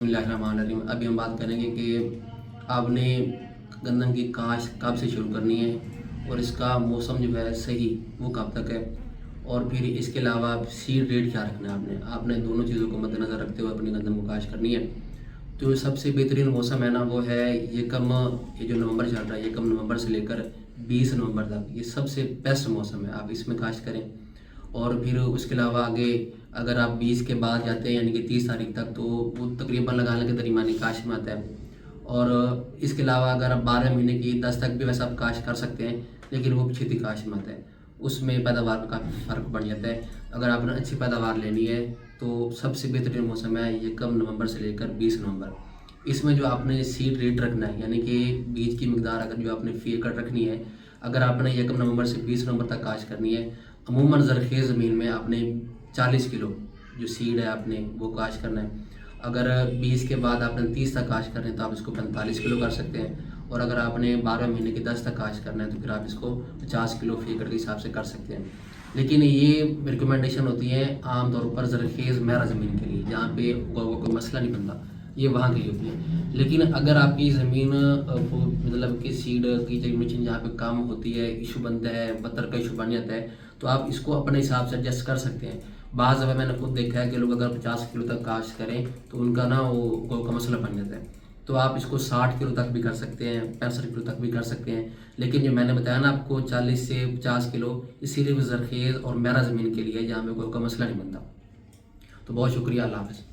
बिस्मिल्लाहिर्रहमानिर्रहीम। अभी हम बात करेंगे कि आपने गंदम की काश्त कब से शुरू करनी है और इसका मौसम जो है सही वो कब तक है, और फिर इसके अलावा सीड रेट क्या रखना है। आपने दोनों चीज़ों को मद्देनज़र रखते हुए अपनी गंदम को काश्त करनी है। तो सबसे बेहतरीन मौसम है ना वो है ये जो नवंबर चल रहा है, ये नवंबर से लेकर 20 नवंबर तक ये सबसे बेस्ट मौसम है, आप इसमें काश्त करें। और फिर उसके अलावा आगे अगर आप 20 के बाद जाते हैं यानी कि 30 तारीख तक, तो वो तकरीबन लगाने के दरमियानी काश में आता है। और इसके अलावा अगर आप 12 महीने की 10 तक भी वैसे आप काश कर सकते हैं, लेकिन वो छेती काश में आता है, उसमें पैदावार में काफ़ी फ़र्क पड़ जाता है। अगर आपने अच्छी पैदावार लेनी है तो सबसे बेहतरीन मौसम है ये नवंबर से लेकर 20 नवंबर। इसमें जो आपने सीड रेट रखना है यानी कि बीज की मकदार अगर जो आपने फी एकड़ रखनी है, अगर आपने 1 नवंबर से 20 नवंबर तक काश करनी है, अमूमन ज़रख़ेज़ ज़मीन में आपने 40 किलो जो सीड है आपने वो काश करना है। अगर 20 के बाद आपने 30 तक काश करना है तो आप इसको 45 किलो कर सकते हैं, और अगर आपने 12 महीने के 10 तक काश करना है तो फिर आप इसको 50 किलो फी एकड़ के हिसाब से कर सकते हैं। लेकिन ये रिकमेंडेशन होती है आमतौर पर ज़रख़ेज़ महरा ज़मीन के लिए, जहाँ पे कोई मसला नहीं बनता, ये वहाँ के लिए होती है। लेकिन अगर आपकी ज़मीन मतलब कि सीड की जमीन जहाँ पे कम होती है, इशू बनता है, बतर का इशू बन जाता है, तो आप इसको अपने हिसाब से एडजस्ट कर सकते हैं। बाज़ दफ़ा मैंने खुद देखा है कि लोग अगर 50 किलो तक काश्त करें तो उनका ना वो गोल का मसला बन जाता है। तो आप इसको 60 किलो तक भी कर सकते हैं, 65 किलो तक भी कर सकते हैं। लेकिन जो मैंने बताया ना आपको 40 से 50 किलो, इसीलिए ज़रख़ेज़ और महरा ज़मीन के लिए जहाँ पे कोई का मसला नहीं बनता। तो बहुत शुक्रिया, अल्लाह हाफ़िज़।